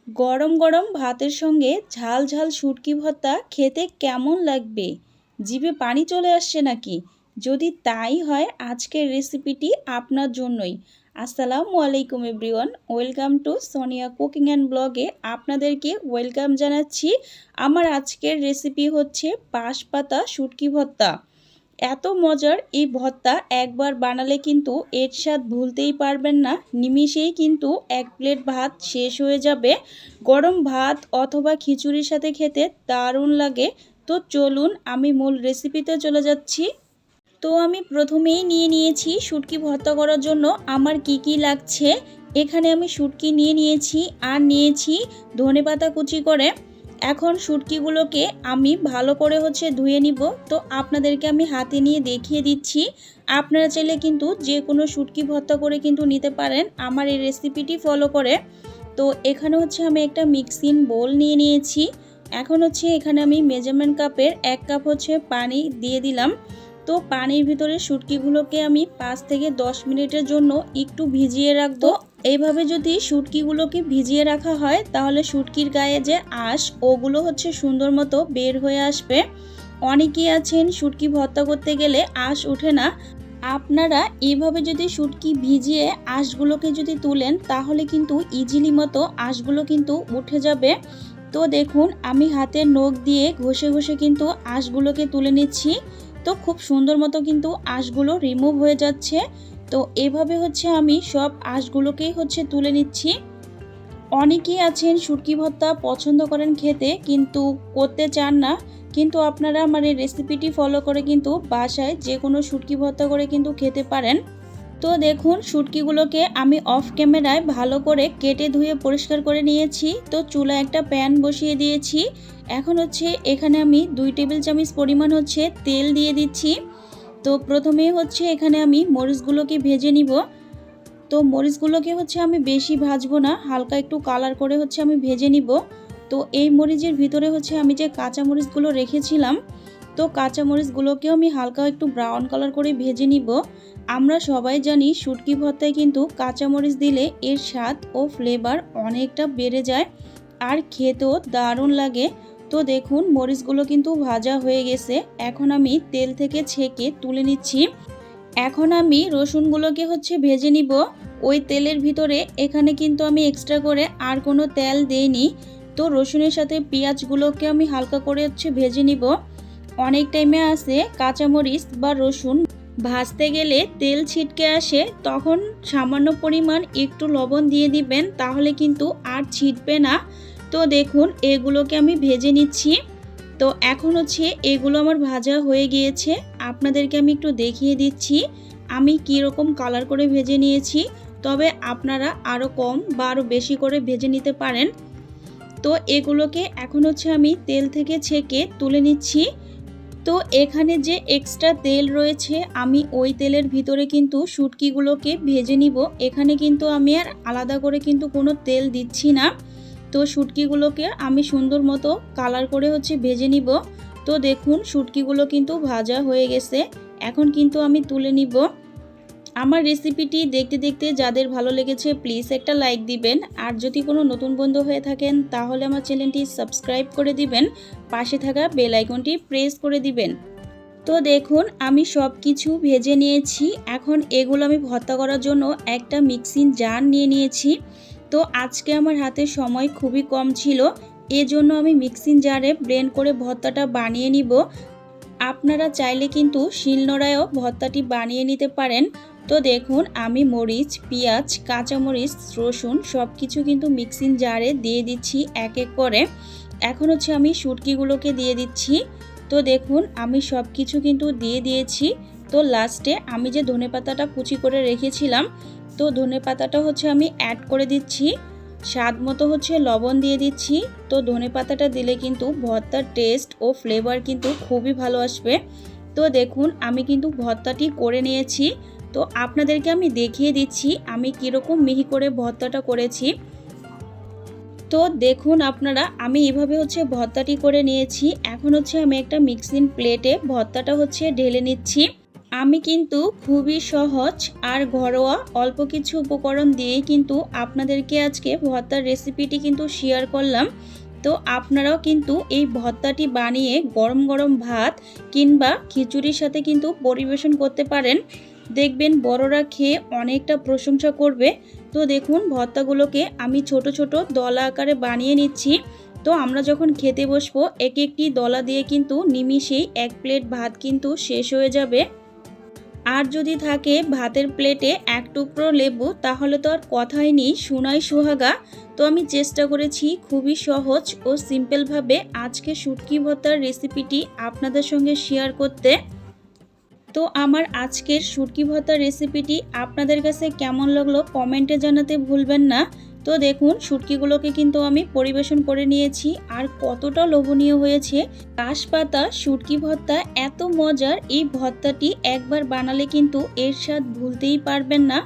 গরম গরম ভাতের সঙ্গে ঝাল ঝাল শুটকি ভর্তা খেতে কেমন লাগবে? জিভে পানি চলে আসছে নাকি? যদি তাই হয় আজকের রেসিপিটি আপনার জন্যই। আসসালামু আলাইকুম everyone, welcome to Sonia cooking and ব্লগে আপনাদেরকে ওয়েলকাম জানাচ্ছি। আমার আজকের রেসিপি হচ্ছে বাঁশপাতা শুটকি ভর্তা। এত মজার এই ভর্তা একবার বানালে কিন্তু এর স্বাদ ভুলতেই পারবেন না। নিমিষেই কিন্তু এক প্লেট ভাত শেষ হয়ে যাবে। গরম ভাত অথবা খিচুড়ির সাথে খেতে দারুণ লাগে। তো চলুন আমি মূল রেসিপিতে চলে যাচ্ছি। তো আমি প্রথমেই নিয়ে নিয়েছি শুটকি ভর্তা করার জন্য আমার কি কি লাগছে। এখানে আমি শুটকি নিয়ে নিয়েছি আর নিয়েছি ধনেপাতা কুচি করে। এখন শুটকিগুলোকে আমি ভালো করে ধুয়ে নিব। তো আপনাদেরকে আমি হাতে নিয়ে দেখিয়ে দিচ্ছি। আপনারা চাইলে কিন্তু যে কোনো শুটকি ভর্তা করে কিন্তু নিতে পারেন আমার এই রেসিপিটি ফলো করে। তো এখানে আমি একটা মিক্সিং বোল নিয়ে নিয়েছি। এখন এখানে আমি মেজারমেন্ট কাপের 1 কাপ পানি দিয়ে দিলাম। তো পানির ভিতরে শুটকিগুলোকে আমি 5 থেকে 10 মিনিটের জন্য একটু ভিজিয়ে রাখবো। এইভাবে যদি শুটকিগুলোকে ভিজিয়ে রাখা হয় তাহলে শুটকির গায়ে যে আঁশ ওগুলো সুন্দর মতো বের হয়ে আসবে। অনেকেই আছেন শুটকি ভর্তা করতে গেলে আঁশ ওঠে না। আপনারা এইভাবে যদি শুটকি ভিজিয়ে আঁশগুলোকে যদি তুলেন তাহলে কিন্তু ইজিলি মতো আঁশগুলো কিন্তু উঠে যাবে। তো দেখুন আমি হাতের নখ দিয়ে ঘষে ঘষে কিন্তু আঁশগুলোকে তুলে নিচ্ছি। তো খুব সুন্দর মতো কিন্তু আঁশগুলো রিমুভ হয়ে যাচ্ছে। তো এভাবে আমি সব আঁশগুলোকেই তুলে নিচ্ছি। অনেকেই আছেন শুটকি ভর্তা পছন্দ করেন খেতে কিন্তু করতে চান না। কিন্তু আপনারা আমার এই রেসিপিটি ফলো করে কিন্তু বাসায় যে কোনো শুটকি ভর্তা করে কিন্তু খেতে পারেন। তো দেখুন শুটকিগুলোকে আমি অফ ক্যামেরায় ভালো করে কেটে ধুয়ে পরিষ্কার করে নিয়েছি। তো চুলায় একটা প্যান বসিয়ে দিয়েছি। এখন এখানে আমি 2 টেবিল চামচ পরিমাণ তেল দিয়ে দিচ্ছি। তো প্রথমে এখানে আমি মরিচগুলোকে ভেজে নিব। তো মরিচগুলোকে আমি বেশি ভাজবো না, হালকা একটু কালার করে আমি ভেজে নিব। তো এই মরিচের ভিতরে আমি যে কাঁচা মরিচগুলো রেখেছিলাম, তো কাঁচা মরিচগুলোকেও আমি হালকা একটু ব্রাউন কালার করে ভেজে নিব। আমরা সবাই জানি শুটকি ভর্তায় কিন্তু কাঁচা মরিচ দিলে এর স্বাদ ও ফ্লেভার অনেকটা বেড়ে যায় আর খেতেও দারুণ লাগে। তো দেখুন মরিচগুলো কিন্তু ভাজা হয়ে গেছে। এখন আমি তেল থেকে ছেঁকে তুলে নিচ্ছি। এখন আমি রসুনগুলোকে ভেজে নিব ওই তেলের ভিতরে। এখানে কিন্তু আমি এক্সট্রা করে আর কোনো তেল দেইনি। তো রসুনের সাথে পেঁয়াজগুলোকে আমি হালকা করে ভেজে নিব। অনেক টাইমে আসে কাঁচামরিচ বা রসুন ভাজতে গেলে তেল ছিটকে আসে, তখন সামান্য পরিমাণ একটু লবণ দিয়ে দিবেন, তাহলে কিন্তু আর ছিটবে না। তো দেখুন এগুলোকে আমি ভেজে নিচ্ছি। তো এখন এগুলো আমার ভাজা হয়ে গিয়েছে। আপনাদেরকে আমি একটু দেখিয়ে দিচ্ছি আমি কীরকম কালার করে ভেজে নিয়েছি। তবে আপনারা আরও কম বা আরও বেশি করে ভেজে নিতে পারেন। তো এগুলোকে এখন আমি তেল থেকে ছেঁকে তুলে নিচ্ছি। তো এখানে যে এক্সট্রা তেল রয়েছে আমি ওই তেলের ভিতরে কিন্তু শুটকিগুলোকে ভেজে নিব। এখানে কিন্তু আমি আর আলাদা করে কিন্তু কোনো তেল দিচ্ছি না। তো শুটকিগুলোকে আমি সুন্দর মতো কালার করে ভেজে নিব। তো দেখুন শুটকিগুলো কিন্তু ভাজা হয়ে গেছে। এখন কিন্তু আমি তুলে নিব। আমার রেসিপিটি দেখতে দেখতে যাদের ভালো লেগেছে প্লিজ একটা লাইক দিবেন। আর যদি কোনো নতুন বন্ধু হয়ে থাকেন তাহলে আমার চ্যানেলটি সাবস্ক্রাইব করে দিবেন, পাশে থাকা বেল আইকনটি প্রেস করে দিবেন। তো দেখুন আমি সব কিছু ভেজে নিয়েছি। এখন এগুলো আমি ভর্তা করার জন্য একটা মিক্সিং জার নিয়ে নিয়েছি। তো আজকে আমার হাতে সময় খুবই কম ছিল, এজন্য আমি মিক্সিং জারে ব্লেন্ড করে ভর্তাটা বানিয়ে নিব। আপনারা চাইলে কিন্তু শিলনোড়ায়ও ভর্তাটি বানিয়ে নিতে পারেন। তো দেখুন আমি মরিচ, পেঁয়াজ, কাঁচামরিচ, রসুন সব কিছু কিন্তু মিক্সিং জারে দিয়ে দিচ্ছি এক এক করে। এখন আমি শুটকিগুলোকে দিয়ে দিচ্ছি। তো দেখুন আমি সব কিছু কিন্তু দিয়ে দিয়েছি। তো লাস্টে আমি যে ধনেপাতাটা কুচি করে রেখেছিলাম, তো ধনেপাতাটা আমি অ্যাড করে দিচ্ছি। স্বাদ মতো লবণ দিয়ে দিচ্ছি। তো ধনেপাতাটা দিলে কিন্তু ভর্তার টেস্ট ও ফ্লেভার কিন্তু খুবই ভালো আসবে। তো দেখুন আমি কিন্তু ভর্তাটি করে নিয়েছি। তো আপনাদেরকে আমি দেখিয়ে দিচ্ছি আমি কীরকম মিহি করে ভর্তাটা করেছি। তো দেখুন আপনারা আমি এইভাবে ভর্তাটি করে নিয়েছি। এখন আমি একটা মিক্সিং প্লেটে ভর্তাটা ঢেলে নিচ্ছি। আমি কিন্তু খুবই সহজ আর ঘরোয়া অল্প কিছু উপকরণ দিয়েই কিন্তু আপনাদেরকে আজকে ভর্তার রেসিপিটি কিন্তু শেয়ার করলাম। তো আপনারাও কিন্তু এই ভর্তাটি বানিয়ে গরম গরম ভাত কিংবা খিচুড়ির সাথে কিন্তু পরিবেশন করতে পারেন। দেখবেন বড়রা খেয়ে অনেকটা প্রশংসা করবে। তো দেখুন ভর্তাগুলোকে আমি ছোট ছোট দলা আকারে বানিয়ে নিচ্ছি। তো আমরা যখন খেতে বসবো এক একটি দলা দিয়ে কিন্তু নিমিষেই 1 প্লেট ভাত কিন্তু শেষ হয়ে যাবে। আর যদি থাকে ভাতের প্লেটে 1 টুকরো লেবু তাহলে তো আর কথাই নেই, সোনাই সোহাগা। তো আমি চেষ্টা করেছি খুবই সহজ ও সিম্পলভাবে আজকে শুটকি ভর্তার রেসিপিটি আপনাদের সঙ্গে শেয়ার করতে। তো আমার আজকের শুটকি ভর্তার রেসিপিটি আপনাদের কাছে কেমন লাগলো কমেন্টে জানাতে ভুলবেন না। তো দেখুন শুটকিগুলোকে কিন্তু আমি পরিবেশন করে নিয়েছি আর কতটা লোভনীয় হয়েছে। কাশপাতা শুটকি ভর্তা এত মজার, এই ভর্তাটি একবার বানালে কিন্তু এর স্বাদ ভুলতেই পারবেন না।